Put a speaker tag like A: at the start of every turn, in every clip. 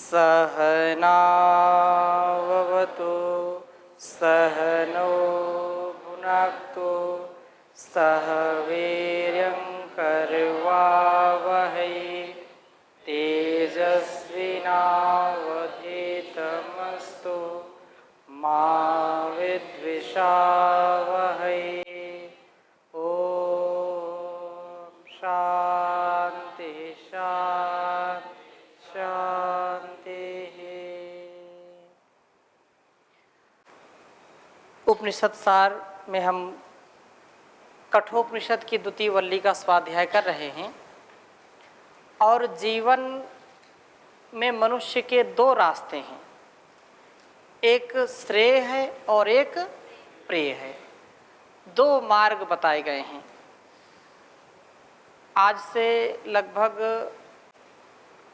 A: सहनाववतु सहनौ भुनक्तु सह वीर्यं करवावहै तेजस्विनावधीतमस्तु मा विद्विषावहै। शांति शांति शांति। उपनिषद सार में हम कठोपनिषद की द्वितीय वल्ली का स्वाध्याय कर रहे हैं और जीवन में मनुष्य के दो रास्ते हैं, एक श्रेय है और एक प्रेय है। दो मार्ग बताए गए हैं। आज से लगभग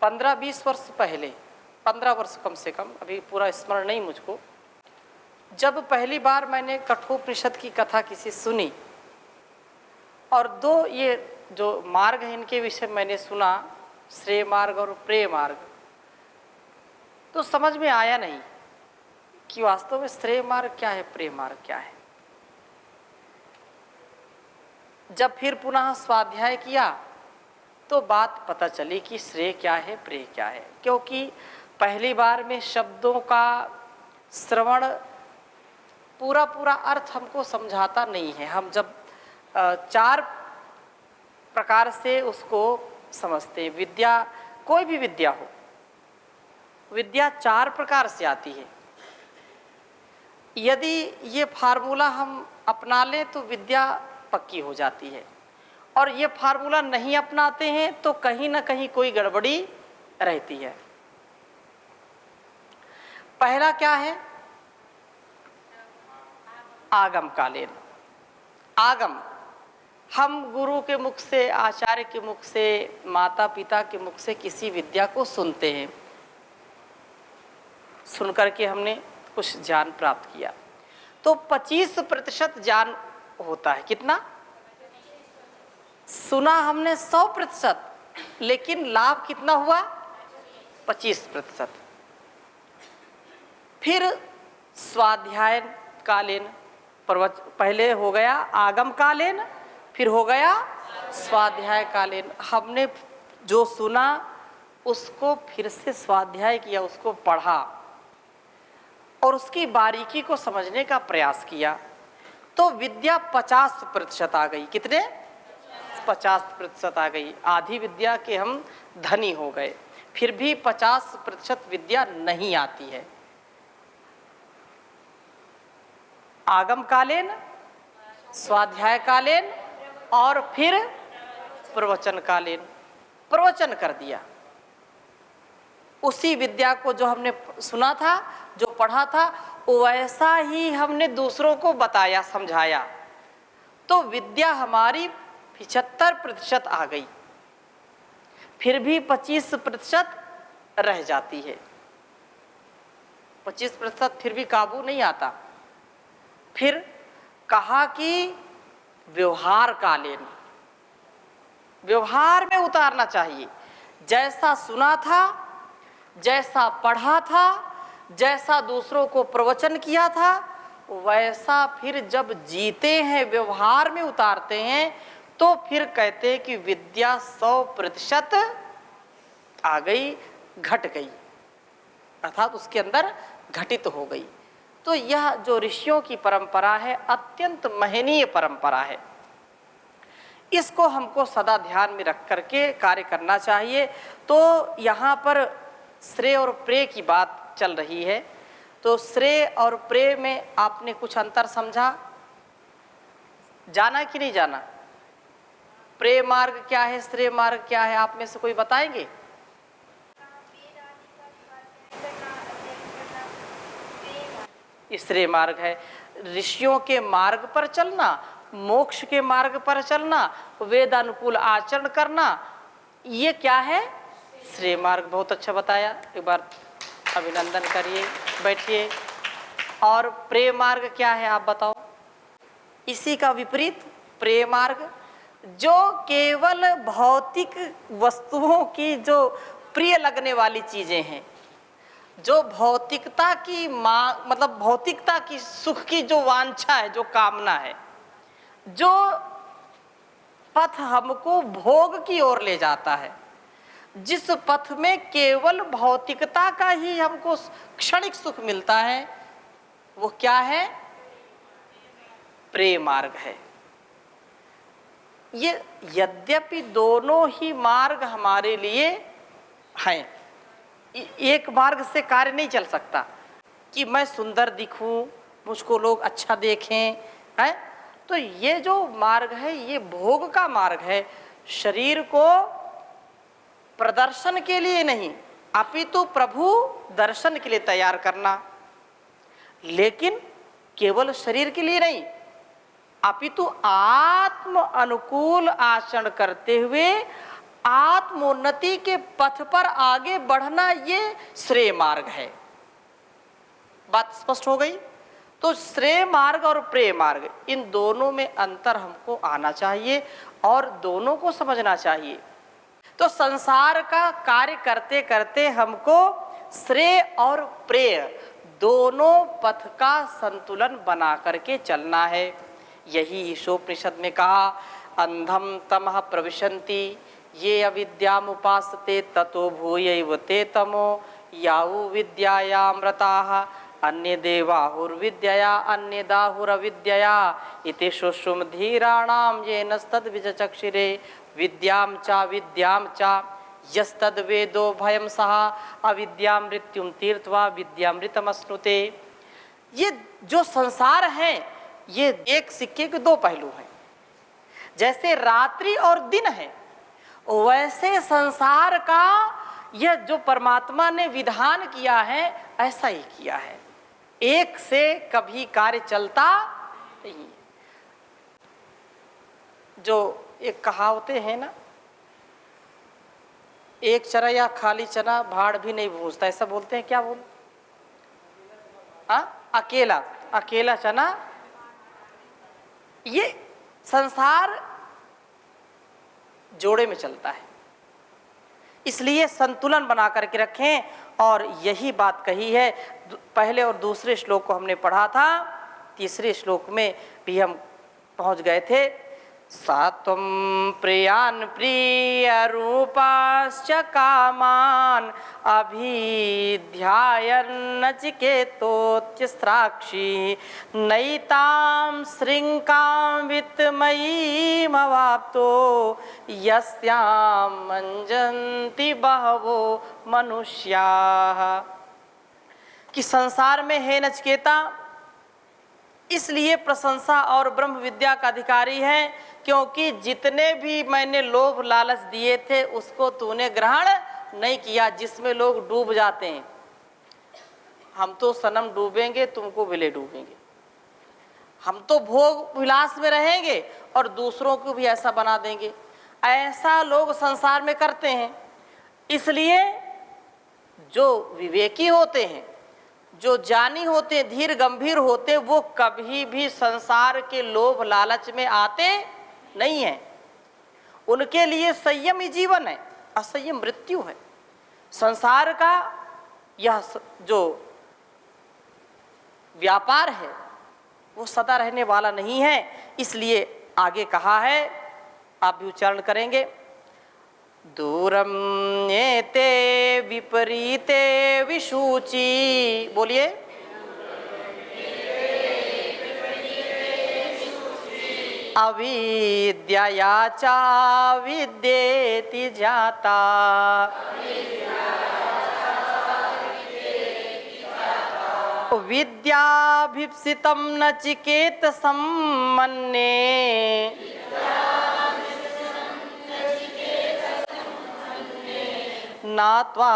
A: 15-20 वर्ष पहले, 15 वर्ष कम से कम, अभी पूरा स्मरण नहीं मुझको, जब पहली बार मैंने कठोपनिषद की कथा किसी सुनी और दो ये जो मार्ग है इनके विषय मैंने सुना, श्रेय मार्ग और प्रेय मार्ग, तो समझ में आया नहीं कि वास्तव में श्रेय मार्ग क्या है, प्रेय मार्ग क्या है। जब फिर पुनः स्वाध्याय किया तो बात पता चली कि श्रेय क्या है, प्रेय क्या है। क्योंकि पहली बार में शब्दों का श्रवण पूरा पूरा अर्थ हमको समझाता नहीं है। हम जब 4 प्रकार से उसको समझते हैं। विद्या, कोई भी विद्या हो, विद्या 4 प्रकार से आती है। यदि ये फार्मूला हम अपना लें तो विद्या पक्की हो जाती है, और ये फार्मूला नहीं अपनाते हैं तो कहीं ना कहीं कोई गड़बड़ी रहती है। पहला क्या है? आगम कालीन। आगम हम गुरु के मुख से, आचार्य के मुख से, माता पिता के मुख से किसी विद्या को सुनते हैं। सुनकर के हमने कुछ ज्ञान प्राप्त किया तो 25% ज्ञान होता है। कितना? सुना हमने 100%, लेकिन लाभ कितना हुआ? 25%। फिर स्वाध्याय कालीन, पहले हो गया आगम कालीन, फिर हो गया स्वाध्याय कालीन। हमने जो सुना उसको फिर से स्वाध्याय किया, उसको पढ़ा और उसकी बारीकी को समझने का प्रयास किया तो विद्या 50% आ गई। कितने? 50% आ गई। आधी विद्या के हम धनी हो गए। फिर भी 50% विद्या नहीं आती है। आगम कालीन, स्वाध्याय कालीन और फिर प्रवचन कालीन। प्रवचन कर दिया उसी विद्या को जो हमने सुना था, जो पढ़ा था, वैसा ही हमने दूसरों को बताया, समझाया, तो विद्या हमारी 75% आ गई। फिर भी 25% रह जाती है। 25% फिर भी काबू नहीं आता। फिर कहा कि व्यवहार कालीन, व्यवहार में उतारना चाहिए। जैसा सुना था, जैसा पढ़ा था, जैसा दूसरों को प्रवचन किया था, वैसा फिर जब जीते हैं, व्यवहार में उतारते हैं, तो फिर कहते हैं कि विद्या 100% आ गई, घट गई, अर्थात उसके अंदर घटित हो गई। तो यह जो ऋषियों की परंपरा है, अत्यंत महनीय परंपरा है। इसको हमको सदा ध्यान में रख करके कार्य करना चाहिए। तो यहाँ पर श्रेय और प्रेय की बात चल रही है, तो श्रेय और प्रेय में आपने कुछ अंतर समझा, जाना कि नहीं जाना? प्रेय मार्ग क्या है, श्रेय मार्ग क्या है, आप में से कोई बताएंगे? श्रेय मार्ग है ऋषियों के मार्ग पर चलना, मोक्ष के मार्ग पर चलना, वेद अनुकूल आचरण करना, ये क्या है? श्रेय मार्ग। बहुत अच्छा बताया, एक बार अभिनंदन करिए, बैठिए। और प्रेय मार्ग क्या है आप बताओ? इसी का विपरीत प्रेय मार्ग, जो केवल भौतिक वस्तुओं की जो प्रिय लगने वाली चीजें हैं, जो भौतिकता की मतलब भौतिकता की सुख की जो वांछा है, जो कामना है, जो पथ हमको भोग की ओर ले जाता है, जिस पथ में केवल भौतिकता का ही हमको क्षणिक सुख मिलता है, वो क्या है? प्रेम मार्ग है। ये यद्यपि दोनों ही मार्ग हमारे लिए हैं, एक मार्ग से कार्य नहीं चल सकता कि मैं सुंदर दिखूं, मुझको लोग अच्छा देखें, है? तो ये जो मार्ग है ये भोग का मार्ग है, शरीर को प्रदर्शन के लिए नहीं अपितु प्रभु दर्शन के लिए तैयार करना। लेकिन केवल शरीर के लिए नहीं अपितु आत्म अनुकूल आचरण करते हुए आत्मोन्नति के पथ पर आगे बढ़ना, ये श्रेय मार्ग है। बात स्पष्ट हो गई? तो श्रेय मार्ग और प्रेय मार्ग, इन दोनों में अंतर हमको आना चाहिए और दोनों को समझना चाहिए। तो संसार का कार्य करते करते हमको श्रेय और प्रेय दोनों पथ का संतुलन बना करके चलना है। यही ईशोपनिषद में कहा, अंधम तमः प्रविशन्ति ये अविद्यामुपासते ततो भूयैव ते तमो यावु विद्यायामृताः अन्ये देवाहुर्विद्यया अन्ये दाहुरविद्यया इति शुश्रुमधीराणां येन तद्विचक्षिरे विद्यां चा यस्तद्वेदो भयं सः अविद्यां मृत्युं तीर्त्वा विद्यामृतमश्नुते। ये जो संसार है ये एक सिक्के के दो पहलू हैं। जैसे रात्रि और दिन है, वैसे संसार का यह जो परमात्मा ने विधान किया है ऐसा ही किया है, एक से कभी कार्य चलता नहीं। जो एक कहावतें हैं ना, एक चना या खाली चना भाड़ भी नहीं भूंजता, ऐसा बोलते हैं। क्या बोल? अकेला अकेला चना। ये संसार जोड़े में चलता है, इसलिए संतुलन बना करके रखें। और यही बात कही है, पहले और दूसरे श्लोक को हमने पढ़ा था, तीसरे श्लोक में भी हम पहुंच गए थे। सात्वं प्रियान् प्रिय रूपाश्च कामान् अभिध्यायन् नचिकेतोऽत्यस्त्राक्षी नैतां श्रृंकां वित्तमयीमवाप्तो यस्यां मञ्जन्ति बहवो मनुष्याः। कि संसार में है नचिकेता, इसलिए प्रशंसा और ब्रह्म विद्या का अधिकारी है, क्योंकि जितने भी मैंने लोभ लालच दिए थे उसको तूने ग्रहण नहीं किया, जिसमें लोग डूब जाते हैं। हम तो सनम डूबेंगे, तुमको भी ले डूबेंगे। हम तो भोग विलास में रहेंगे और दूसरों को भी ऐसा बना देंगे। ऐसा लोग संसार में करते हैं। इसलिए जो विवेकी होते हैं, जो ज्ञानी होते हैं, धीर गंभीर होते, वो कभी भी संसार के लोभ लालच में आते नहीं है। उनके लिए संयम ही जीवन है, असंयम मृत्यु है। संसार का यह जो व्यापार है वो सदा रहने वाला नहीं है। इसलिए आगे कहा है, आप भी उच्चारण करेंगे, दूरम एते विपरीते विशूची। बोलिए, अविद्यया चा विद्येति जाता। विद्याभीप्सितं नचिकेतसं मन्ये नात्वा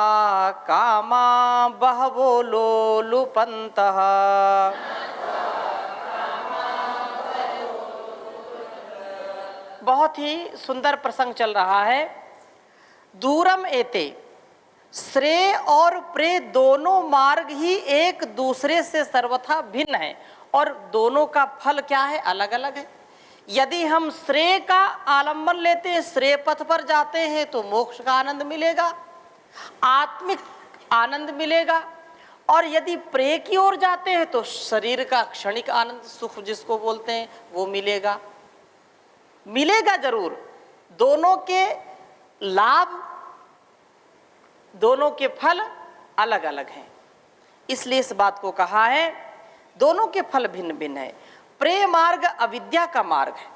A: कामा बहवो लोलुपन्तः। बहुत ही सुंदर प्रसंग चल रहा है। दूरम एते, श्रेय और प्रेय दोनों मार्ग ही एक दूसरे से सर्वथा भिन्न है और दोनों का फल क्या है? अलग अलग है। यदि हम श्रेय का आलंबन लेते हैं, श्रेय पथ पर जाते हैं तो मोक्ष का आनंद मिलेगा, आत्मिक आनंद मिलेगा। और यदि प्रेय की ओर जाते हैं तो शरीर का क्षणिक आनंद सुख जिसको बोलते हैं वो मिलेगा, मिलेगा जरूर। दोनों के लाभ, दोनों के फल अलग अलग हैं, इसलिए इस बात को कहा है दोनों के फल भिन्न भिन्न है। प्रेय मार्ग अविद्या का मार्ग है,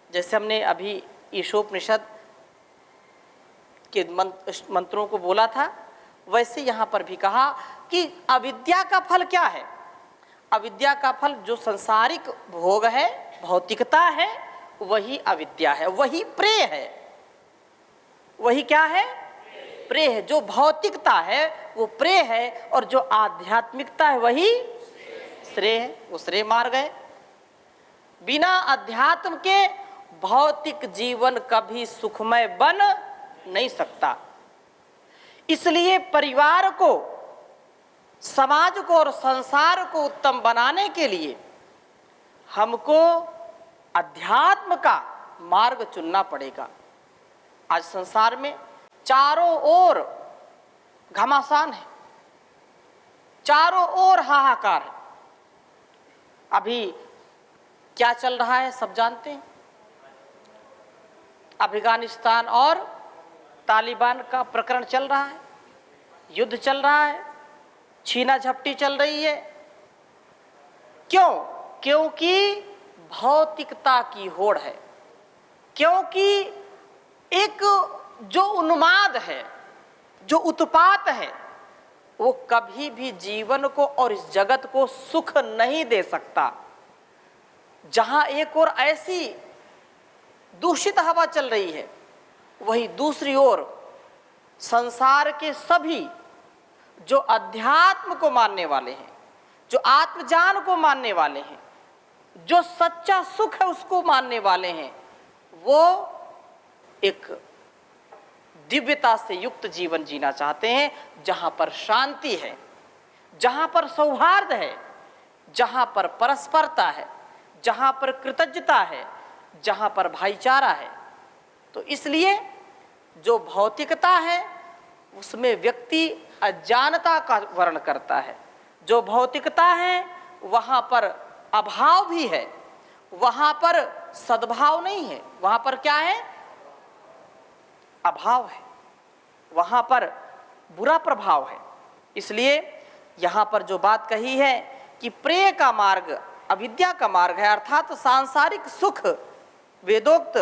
A: जैसे हमने अभी ईशोपनिषद के मंत्रों को बोला था, वैसे यहाँ पर भी कहा कि अविद्या का फल क्या है। अविद्या का फल जो संसारिक भोग है, भौतिकता है, वही अविद्या है, वही प्रेय है। वही क्या है? प्रेय है। जो भौतिकता है वो प्रेय है, और जो आध्यात्मिकता है वही श्रेय है, वो श्रेय मार्ग है। बिना अध्यात्म के भौतिक जीवन कभी सुखमय बन नहीं सकता। इसलिए परिवार को, समाज को और संसार को उत्तम बनाने के लिए हमको अध्यात्म का मार्ग चुनना पड़ेगा। आज संसार में चारों ओर घमासान है, चारों ओर हाहाकार है। अभी क्या चल रहा है सब जानते हैं। अफगानिस्तान और तालिबान का प्रकरण चल रहा है, युद्ध चल रहा है, छीना झपटी चल रही है। क्यों? क्योंकि भौतिकता की होड़ है, क्योंकि एक जो उन्माद है, जो उत्पात है, वो कभी भी जीवन को और इस जगत को सुख नहीं दे सकता। जहां एक ओर ऐसी दूषित हवा चल रही है, वही दूसरी ओर संसार के सभी जो अध्यात्म को मानने वाले हैं, जो आत्मज्ञान को मानने वाले हैं, जो सच्चा सुख है उसको मानने वाले हैं, वो एक दिव्यता से युक्त जीवन जीना चाहते हैं, जहां पर शांति है, जहां पर सौहार्द है, जहां पर परस्परता है, जहां पर कृतज्ञता है, जहां पर भाईचारा है। तो इसलिए जो भौतिकता है उसमें व्यक्ति अज्ञानता का वर्ण करता है। जो भौतिकता है वहां पर अभाव भी है, वहां पर सद्भाव नहीं है, वहां पर क्या है? अभाव है, वहां पर बुरा प्रभाव है। इसलिए यहां पर जो बात कही है कि प्रेय का मार्ग अविद्या का मार्ग है, अर्थात सांसारिक सुख वेदोक्त,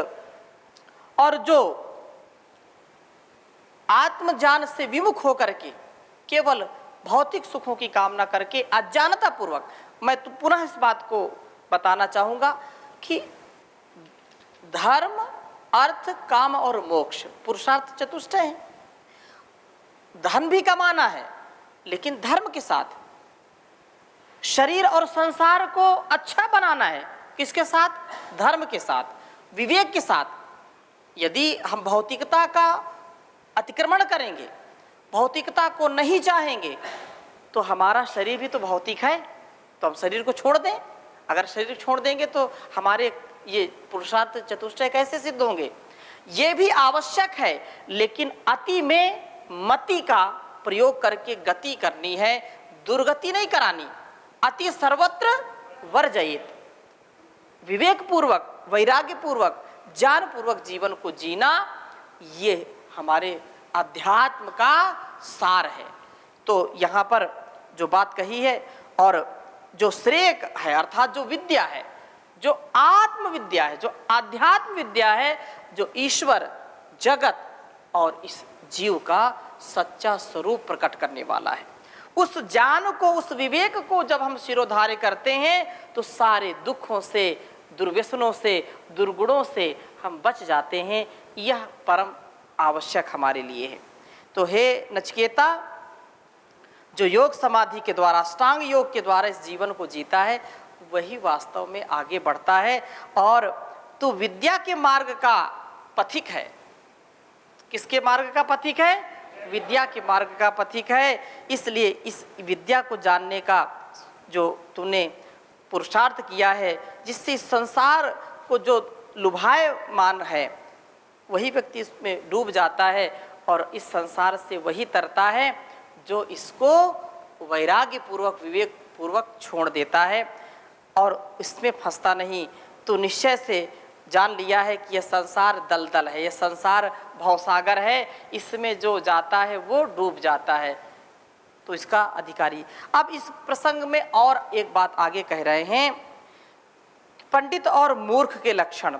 A: और जो आत्मज्ञान से विमुख होकर के केवल भौतिक सुखों की कामना करके अज्ञानता पूर्वक, मैं तो पुनः इस बात को बताना चाहूंगा कि धर्म, अर्थ, काम और मोक्ष पुरुषार्थ चतुष्टय है। धन भी कमाना है, लेकिन धर्म के साथ। शरीर और संसार को अच्छा बनाना है, किसके साथ? धर्म के साथ, विवेक के साथ। यदि हम भौतिकता का अतिक्रमण करेंगे, भौतिकता को नहीं चाहेंगे, तो हमारा शरीर भी तो भौतिक है, तो हम शरीर को छोड़ दें। अगर शरीर छोड़ देंगे तो हमारे ये पुरुषार्थ चतुष्टय कैसे सिद्ध होंगे? ये भी आवश्यक है, लेकिन अति में मति का प्रयोग करके गति करनी है, दुर्गति नहीं करानी। अति सर्वत्र वर्जयेत। विवेक पूर्वक, वैराग्य पूर्वक, ज्ञान पूर्वक जीवन को जीना, ये हमारे अध्यात्म का सार है। तो यहाँ पर जो बात कही है, और जो श्रेय है अर्थात जो विद्या है, जो आत्मविद्या है, जो आध्यात्म विद्या है, जो ईश्वर, जगत और इस जीव का सच्चा स्वरूप प्रकट करने वाला है, उस ज्ञान को, उस विवेक को जब हम शिरोधार्य करते हैं तो सारे दुखों से, दुर्व्यसनों से, दुर्गुणों से हम बच जाते हैं। यह परम आवश्यक हमारे लिए है। तो हे नचिकेता, जो योग समाधि के द्वारा, अष्टांग योग के द्वारा इस जीवन को जीता है, वही वास्तव में आगे बढ़ता है। और तू विद्या के मार्ग का पथिक है। किसके मार्ग का पथिक है? विद्या के मार्ग का पथिक है। इसलिए इस विद्या को जानने का जो तूने पुरुषार्थ किया है, जिससे इस संसार को जो लुभायमान है, वही व्यक्ति इसमें डूब जाता है, और इस संसार से वही तरता है जो इसको वैराग्य पूर्वक विवेक पूर्वक छोड़ देता है और इसमें फंसता नहीं, तो निश्चय से जान लिया है कि यह संसार दलदल है, यह संसार भवसागर है, इसमें जो जाता है वो डूब जाता है, तो इसका अधिकारी। अब इस प्रसंग में और एक बात आगे कह रहे हैं, पंडित और मूर्ख के लक्षण,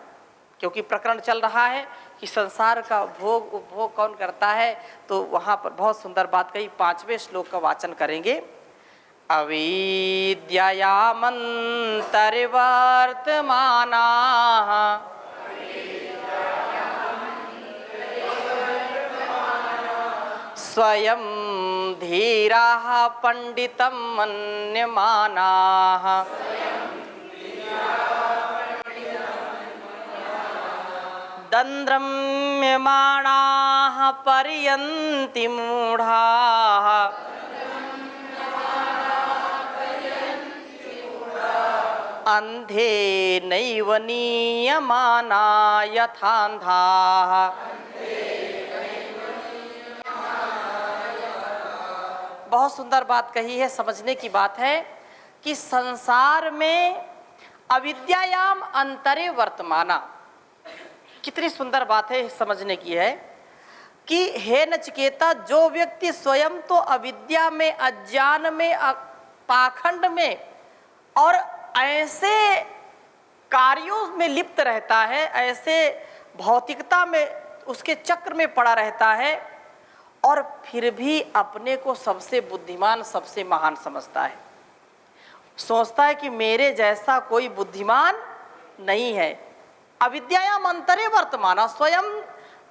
A: क्योंकि प्रकरण चल रहा है कि संसार का भोग उपभोग कौन करता है, तो वहाँ पर बहुत सुंदर बात कही। 5वें श्लोक का वाचन करेंगे। अविद्यायामन्तर्वर्तमानाः स्वयं धीराः पंडितं मन्यमानाः दन्द्रम्यमाणाः पर्यन्ति मूढाः अंधे नैव नीयमाना यथान्धाः। बहुत सुंदर बात कही है, समझने की बात है कि संसार में अविद्यायाम अंतरे वर्तमाना, कितनी सुंदर बात है, समझने की है कि हे नचिकेता, जो व्यक्ति स्वयं तो अविद्या में, अज्ञान में, पाखंड में और ऐसे कार्यों में लिप्त रहता है, ऐसे भौतिकता में उसके चक्र में पड़ा रहता है और फिर भी अपने को सबसे बुद्धिमान, सबसे महान समझता है, सोचता है कि मेरे जैसा कोई बुद्धिमान नहीं है। अविद्यायाम अंतरे वर्तमाना, स्वयं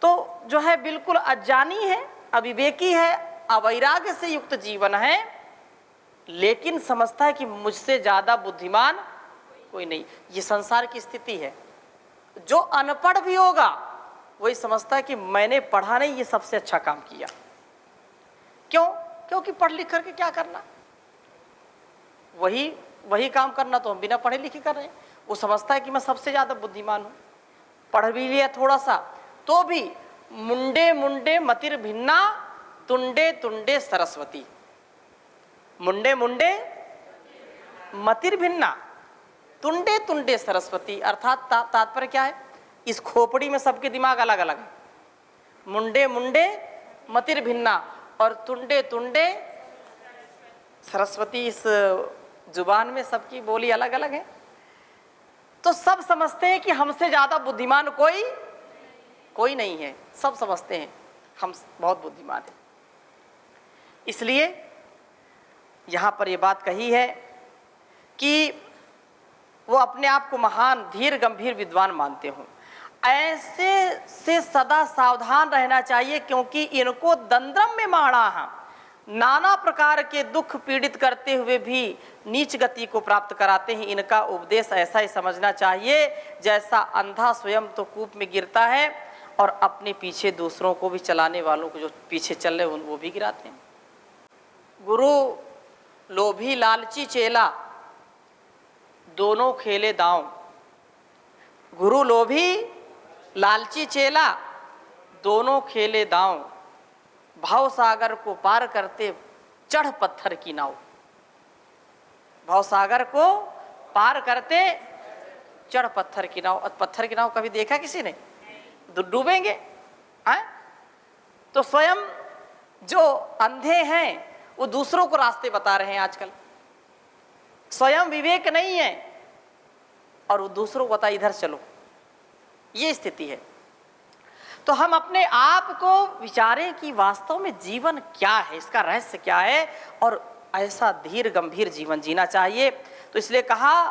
A: तो जो है बिल्कुल अज्ञानी है, अविवेकी है, अवैराग्य से युक्त जीवन है, लेकिन समझता है कि मुझसे ज्यादा बुद्धिमान कोई नहीं। ये संसार की स्थिति है। जो अनपढ़ भी होगा वही समझता है कि मैंने पढ़ा नहीं, ये सबसे अच्छा काम किया। क्यों? क्योंकि पढ़ लिख करके क्या करना, वही काम करना तो हम बिना पढ़े लिखे कर रहे हैं। वो समझता है कि मैं सबसे ज्यादा बुद्धिमान हूं, पढ़ भी लिया थोड़ा सा तो भी। मुंडे मुंडे मतिर भिन्ना, तुंडे तुंडे सरस्वती। मुंडे मुंडे मतिर भिन्ना, तुंडे तुंडे सरस्वती। अर्थात तात्पर्य क्या है, इस खोपड़ी में सबके दिमाग अलग अलग है। मुंडे मुंडे मतिर भिन्ना और तुंडे तुंडे सरस्वती। इस जुबान में सबकी बोली अलग अलग है, तो सब समझते हैं कि हमसे ज्यादा बुद्धिमान कोई नहीं है। सब समझते हैं हम बहुत बुद्धिमान हैं। इसलिए यहां पर यह बात कही है कि वो अपने आप को महान, धीर, गंभीर विद्वान मानते हों। ऐसे से सदा सावधान रहना चाहिए, क्योंकि इनको दंद्रम में माड़ा है, नाना प्रकार के दुख पीड़ित करते हुए भी नीच गति को प्राप्त कराते हैं। इनका उपदेश ऐसा ही समझना चाहिए जैसा अंधा स्वयं तो कूप में गिरता है और अपने पीछे दूसरों को भी, चलाने वालों को जो पीछे चल रहे हैं वो भी गिराते हैं। गुरु लोभी लालची चेला दोनों खेले दांव। गुरु लोभी लालची चेला दोनों खेले दांव, भव सागर को पार करते चढ़ पत्थर की नाव। भव सागर को पार करते चढ़ पत्थर की नाव। पत्थर की नाव कभी देखा किसी ने? डूबेंगे हैं? तो स्वयं जो अंधे हैं वो दूसरों को रास्ते बता रहे हैं आजकल। स्वयं विवेक नहीं है और वो दूसरों को बता इधर चलो, ये स्थिति है। तो हम अपने आप को विचारें कि वास्तव में जीवन क्या है, इसका रहस्य क्या है, और ऐसा धीर गंभीर जीवन जीना चाहिए। तो इसलिए कहा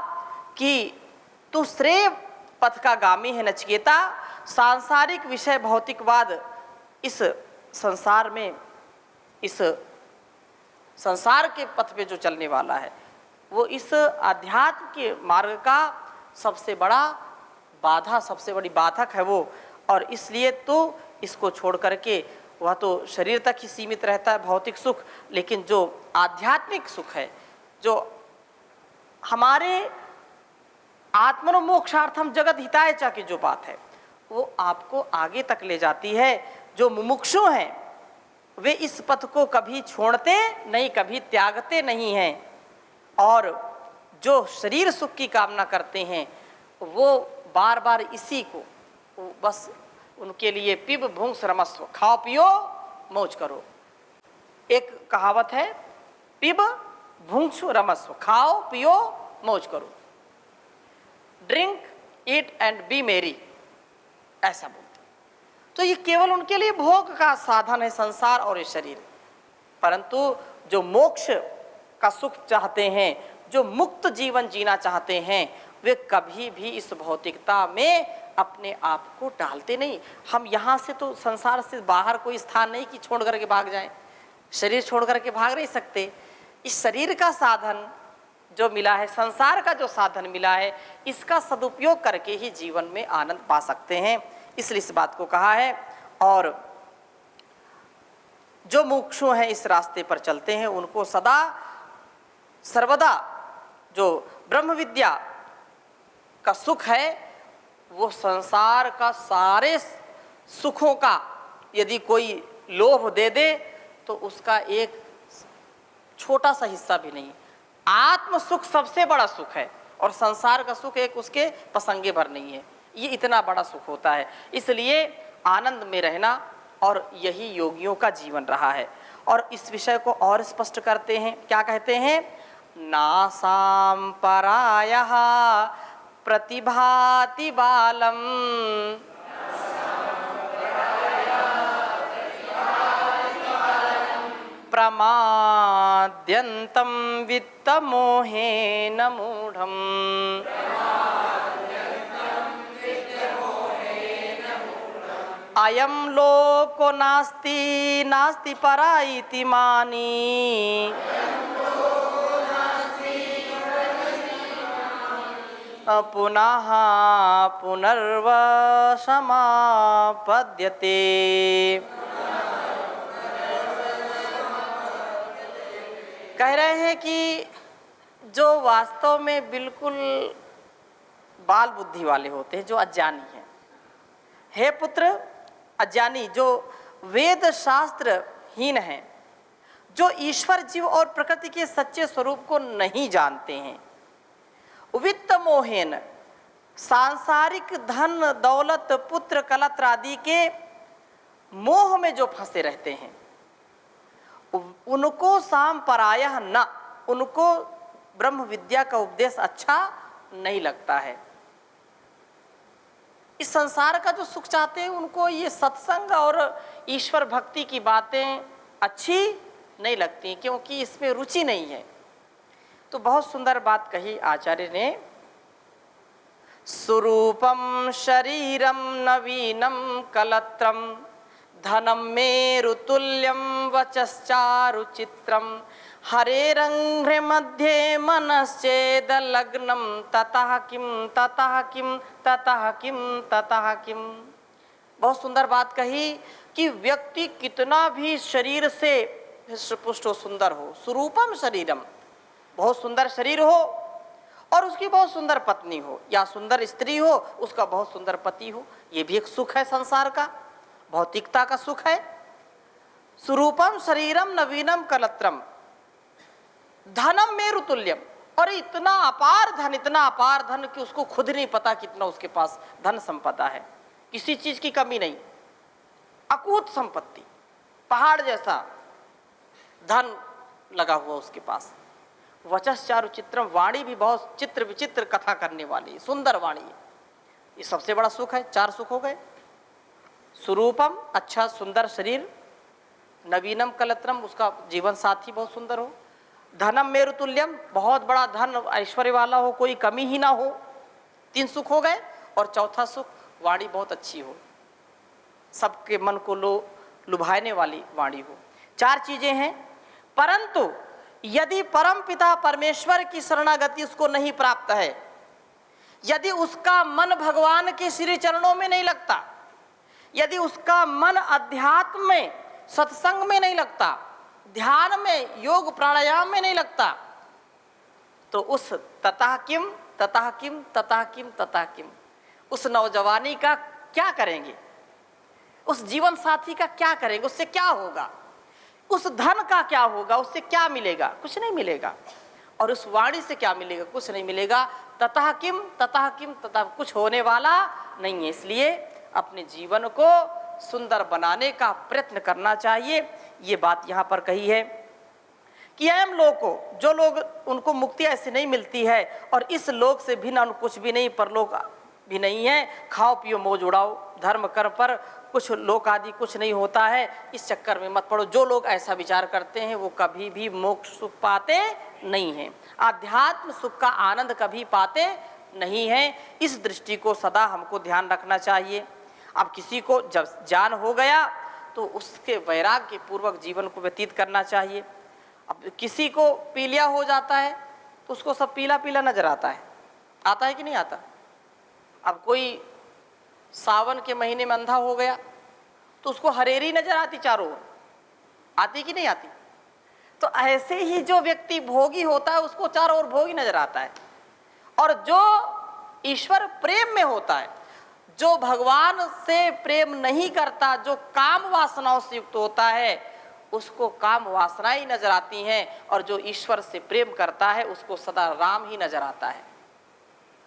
A: कि तू श्रेय पथ का गामी है नचिकेता। सांसारिक विषय भौतिकवाद इस संसार में, इस संसार के पथ पे जो चलने वाला है, वो इस अध्यात्म के मार्ग का सबसे बड़ा बाधा, सबसे बड़ी बाधक है वो। और इसलिए तो इसको छोड़ करके वह तो शरीर तक ही सीमित रहता है, भौतिक सुख, लेकिन जो आध्यात्मिक सुख है, जो हमारे आत्मनोमोक्षार्थम जगत हिताय च की जो बात है, वो आपको आगे तक ले जाती है। जो मुमुक्षु हैं वे इस पथ को कभी छोड़ते नहीं, कभी त्यागते नहीं हैं। और जो शरीर सुख की कामना करते हैं वो बार बार इसी को, बस उनके लिए पिब भुंस रमस्व, खाओ पियो मौज करो। एक कहावत है, पिब भुंस रमस्व, खाओ पियो मौज करो, ड्रिंक ईट एंड बी मेरी, ऐसा बोलते। तो ये केवल उनके लिए भोग का साधन है संसार और ये शरीर। परंतु जो मोक्ष का सुख चाहते हैं, जो मुक्त जीवन जीना चाहते हैं, वे कभी भी इस भौतिकता में अपने आप को डालते नहीं। हम यहाँ से तो संसार से बाहर कोई स्थान नहीं कि छोड़ करके भाग जाएं, शरीर छोड़ करके भाग नहीं सकते। इस शरीर का साधन जो मिला है, संसार का जो साधन मिला है, इसका सदुपयोग करके ही जीवन में आनंद पा सकते हैं। इसलिए इस बात को कहा है। और जो मुमुक्षु हैं, इस रास्ते पर चलते हैं, उनको सदा सर्वदा जो ब्रह्म विद्या का सुख है, वो संसार का सारे सुखों का यदि कोई लोभ दे दे तो उसका एक छोटा सा हिस्सा भी नहीं। आत्म सुख सबसे बड़ा सुख है और संसार का सुख एक उसके पसंगे भर नहीं है। ये इतना बड़ा सुख होता है। इसलिए आनंद में रहना, और यही योगियों का जीवन रहा है। और इस विषय को और स्पष्ट करते हैं, क्या कहते हैं, नासाम परायः प्रतिभाति बालम प्रमाद्यन्तं वित्तमोहेन मूढ़म्। अयं लोको नास्ति नास्ति परा इति मानी, पुनः पुनर्वसमापद्यते। कह रहे हैं कि जो वास्तव में बिल्कुल बाल बुद्धि वाले होते हैं, जो अज्ञानी हैं, हे पुत्र अज्ञानी, जो वेद शास्त्र हीन हैं, जो ईश्वर जीव और प्रकृति के सच्चे स्वरूप को नहीं जानते हैं, वित्त मोहेन, सांसारिक धन दौलत पुत्र कलत्र आदि के मोह में जो फंसे रहते हैं, उनको सांपरायः न, उनको ब्रह्म विद्या का उपदेश अच्छा नहीं लगता है। इस संसार का जो सुख चाहते हैं, उनको ये सत्संग और ईश्वर भक्ति की बातें अच्छी नहीं लगती, क्योंकि इसमें रुचि नहीं है। तो बहुत सुंदर बात कही आचार्य ने, स्वरूपम शरीरम नवीनम कलत्रम धनम मेरुतुल्यम वचश्चारुचित्रम हरेरंघ्रे मध्ये मनश्चेद लग्नम ततः किम ततः किम ततः किम ततः किम। बहुत सुंदर बात कही कि व्यक्ति कितना भी शरीर से हृष्टपुष्ट सुंदर हो, स्वरूपम शरीरम, बहुत सुंदर शरीर हो, और उसकी बहुत सुंदर पत्नी हो या सुंदर स्त्री हो, उसका बहुत सुंदर पति हो, ये भी एक सुख है संसार का, भौतिकता का सुख है। स्वरूपम शरीरम नवीनम कलत्रम धनम मेरुतुल्यम, और इतना अपार धन कि उसको खुद नहीं पता कितना उसके पास धन संपदा है, किसी चीज की कमी नहीं, अकूत संपत्ति, पहाड़ जैसा धन लगा हुआ उसके पास। वचश्चारु चित्रम, वाणी भी बहुत चित्र विचित्र कथा करने वाली सुंदर वाणी है, ये सबसे बड़ा सुख है। 4 सुख हो गए, स्वरूपम अच्छा सुंदर शरीर, नवीनम कलत्रम उसका जीवन साथी बहुत सुंदर हो, धनम मेरुतुल्यम बहुत बड़ा धन ऐश्वर्य वाला हो, कोई कमी ही ना हो, 3 सुख हो गए। और चौथा सुख वाणी बहुत अच्छी हो, सबके मन को लुभाने वाली वाणी हो। 4 चीजें हैं। परंतु यदि परम पिता परमेश्वर की शरणागति उसको नहीं प्राप्त है, यदि उसका मन भगवान के श्री चरणों में नहीं लगता, यदि उसका मन अध्यात्म में सत्संग में नहीं लगता, ध्यान में योग प्राणायाम में नहीं लगता, तो उस ततः किम ततः किम ततः किम ततः किम, उस नौजवानी का क्या करेंगे, उस जीवन साथी का क्या करेंगे, उससे क्या होगा। उस धन का क्या होगा, उससे क्या मिलेगा, कुछ नहीं मिलेगा। और उस वाणी से क्या मिलेगा, कुछ नहीं मिलेगा। ततः किम ततः किम ततः, कुछ होने वाला नहीं है। इसलिए अपने जीवन को सुंदर बनाने का प्रयत्न करना चाहिए। ये बात यहाँ पर कही है कि एम लोग को, जो लोग, उनको मुक्ति ऐसे नहीं मिलती है और इस लोक से भिन्न कुछ भी नहीं, परलोक भी नहीं है। खाओ पियो मौज उड़ाओ, धर्म कर पर कुछ लोक आदि कुछ नहीं होता है, इस चक्कर में मत पड़ो। जो लोग ऐसा विचार करते हैं वो कभी भी मोक्ष सुख पाते नहीं हैं, आध्यात्म सुख का आनंद कभी पाते नहीं हैं। इस दृष्टि को सदा हमको ध्यान रखना चाहिए। अब किसी को जब ज्ञान हो गया तो उसके वैराग्य पूर्वक जीवन को व्यतीत करना चाहिए। अब किसी को पीलिया हो जाता है तो उसको सब पीला पीला नजर आता है कि नहीं आता। अब कोई सावन के महीने में अंधा हो गया तो उसको हरेरी नजर आती चारों ओर, आती कि नहीं आती। तो ऐसे ही जो व्यक्ति भोगी होता है उसको चारों ओर भोगी नजर आता है, और जो ईश्वर प्रेम में होता है, जो भगवान से प्रेम नहीं करता, जो काम वासनाओं से युक्त होता है, उसको काम वासनाएं ही नजर आती हैं, और जो ईश्वर से प्रेम करता है उसको सदा राम ही नजर आता है।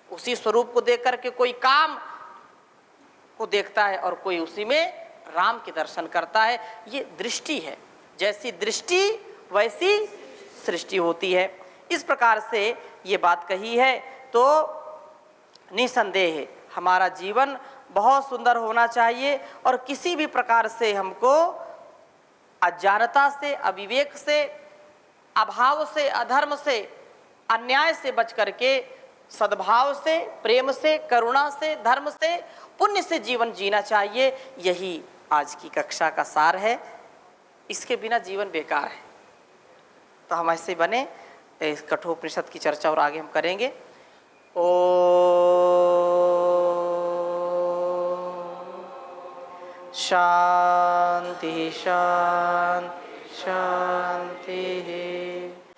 A: उसी स्वरूप को देख करके कोई काम को देखता है और कोई उसी में राम के दर्शन करता है। ये दृष्टि है, जैसी दृष्टि वैसी सृष्टि होती है। इस प्रकार से ये बात कही है। तो निसंदेह हमारा जीवन बहुत सुंदर होना चाहिए, और किसी भी प्रकार से हमको अज्ञानता से, अविवेक से, अभाव से, अधर्म से, अन्याय से बच करके सद्भाव से, प्रेम से, करुणा से, धर्म से, पुण्य से जीवन जीना चाहिए। यही आज की कक्षा का सार है। इसके बिना जीवन बेकार है। तो हम ऐसे बने। इस कठोपनिषद की चर्चा और आगे हम करेंगे। ओ शांति शांति शांति।